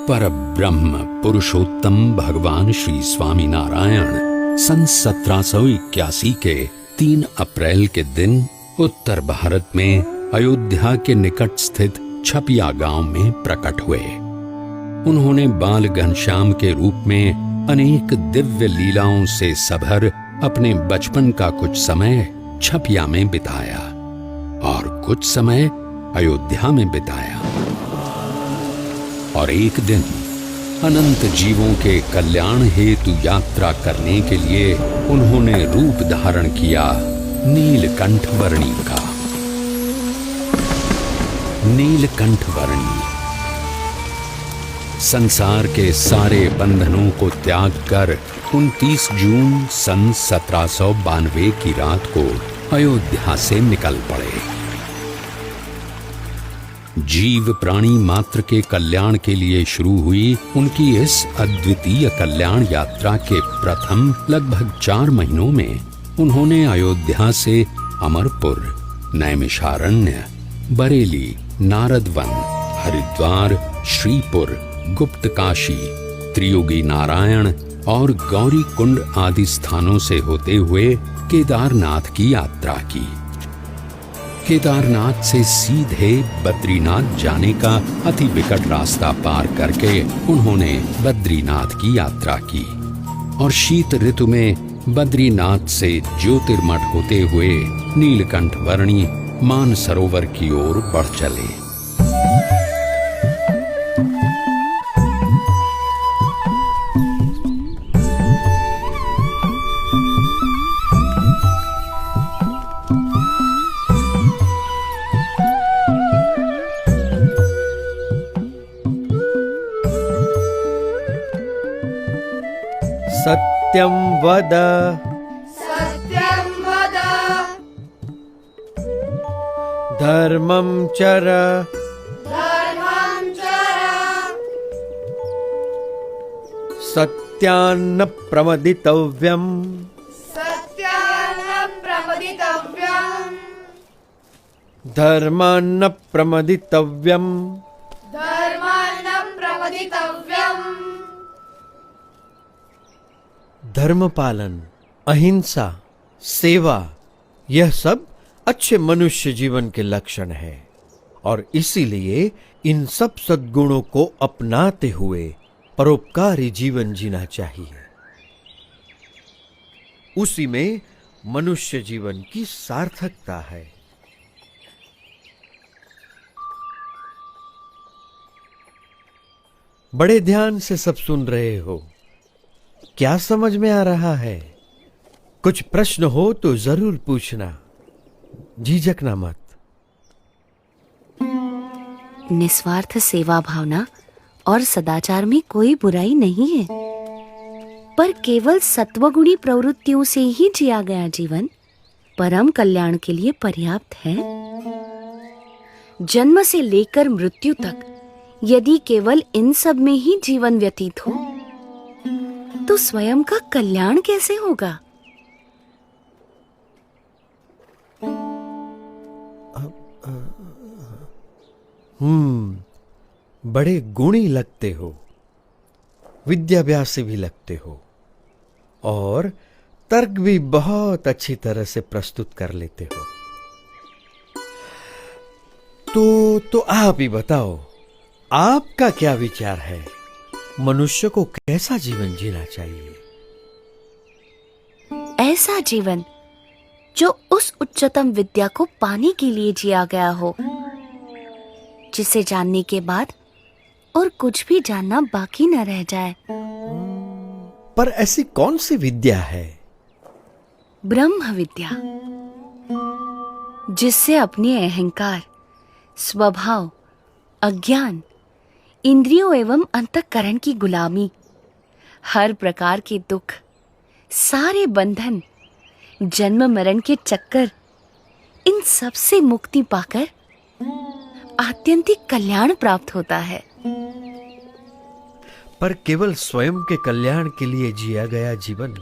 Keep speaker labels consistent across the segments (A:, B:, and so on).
A: पर ब्रह्म पुरुषोत्तम भगवान श्री स्वामी नारायण सन 1781 के 3 अप्रैल के दिन उत्तर भारत में अयोध्या के निकट स्थित छपिया गांव में प्रकट हुए। उन्होंने बाल घनश्याम के रूप में अनेक दिव्य लीलाओं से सभर अपने बचपन का कुछ समय छपिया में बिताया और कुछ समय अयोध्या में बिताया। और एक दिन अनंत जीवों के कल्याण हेतु यात्रा करने के लिए उन्होंने रूप धारण किया नीलकंठ वर्णी का। नीलकंठ वर्णी संसार के सारे बंधनों को त्याग कर 29 जून सन 1792 की रात को अयोध्या से निकल पड़े। जीव प्राणी मात्र के कल्याण के लिए शुरू हुई उनकी इस अद्वितीय कल्याण यात्रा के प्रथम लगभग 4 महीनों में उन्होंने अयोध्या से अमरपुर, नैमिषारण्य, बरेली, नारदवन, हरिद्वार, श्रीपुर, गुप्तकाशी, त्रियुगी नारायण और गौरी कुंड आदि स्थानों से होते हुए केदारनाथ की यात्रा की। केदारनाथ से सीधे बद्रीनाथ जाने का अति विकट रास्ता पार करके उन्होंने बद्रीनाथ की यात्रा की और शीत ऋतु में बद्रीनाथ से ज्योतिर्मठ होते हुए नीलकंठ वर्णी मानसरोवर की ओर बढ़ चले।
B: सत्यं वद धर्मं चर सत्यान्न प्रमदितव्यम् धर्मान्न प्रमदितव्यम् धर्म पालन, अहिंसा, सेवा, यह सब अच्छे मनुष्य जीवन के लक्षण हैं और इसीलिए इन सब सद्गुणों को अपनाते हुए परोपकारी जीवन जीना चाहिए। उसी में मनुष्य जीवन की सार्थकता है। बड़े ध्यान से सब सुन रहे हो। क्या समझ में आ रहा है? कुछ प्रश्न हो तो जरूर पूछना, झिझकना मत।
C: निस्वार्थ सेवा भावना और सदाचार में कोई बुराई नहीं है, पर केवल सत्वगुणी प्रवृत्तियों से ही जिया गया जीवन परम कल्याण के लिए पर्याप्त है। जन्म से लेकर मृत्यु तक यदि केवल इन सब में ही जीवन व्यतीत हो तो स्वयं का कल्याण कैसे होगा?
B: बड़े गुणी लगते हो, विद्याभ्यासी भी लगते हो और तर्क भी बहुत अच्छी तरह से प्रस्तुत कर लेते हो। तो आप ही बताओ, आपका क्या विचार है? मनुष्य को कैसा जीवन जीना चाहिए?
C: ऐसा जीवन जो उस उच्चतम विद्या को पाने के लिए जिया गया हो, जिसे जानने के बाद और कुछ भी जानना बाकी न रह जाए।
B: पर ऐसी कौन सी विद्या है?
C: ब्रह्म विद्या, जिससे अपने अहंकार, स्वभाव, अज्ञान, इंद्रियों एवं अंतःकरण की गुलामी, हर प्रकार के दुख, सारे बंधन, जन्म मरण के चक्कर, इन सब से मुक्ति पाकर आत्यंतिक कल्याण प्राप्त होता है।
B: पर केवल स्वयं के कल्याण के लिए जिया गया जीवन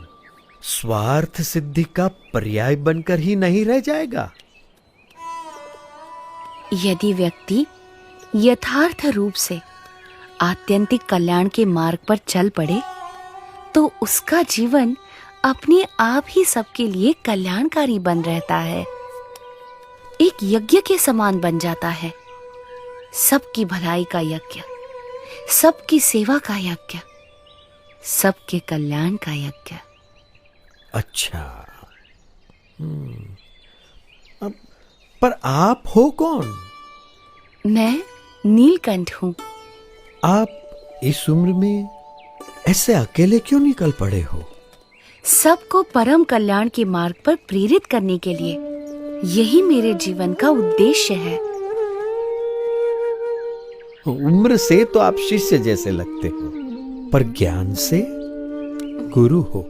B: स्वार्थ सिद्धि का पर्याय बनकर ही नहीं रह जाएगा।
C: यदि व्यक्ति यथार्थ रूप से आत्यंतिक कल्याण के मार्ग पर चल पड़े तो उसका जीवन अपने आप ही सबके लिए कल्याणकारी बन रहता है, एक यज्ञ के समान बन जाता है। सबकी भलाई का यज्ञ, सबकी सेवा का यज्ञ, सबके कल्याण का यज्ञ।
B: अच्छा। अब पर आप हो कौन?
C: मैं नीलकंठ हूं।
B: आप इस उम्र में ऐसे अकेले क्यों निकल पड़े हो?
C: सबको परम कल्याण के मार्ग पर प्रेरित करने के लिए, यही मेरे जीवन का उद्देश्य है।
B: उम्र से तो आप शिष्य जैसे लगते हो, पर ज्ञान से गुरु हो।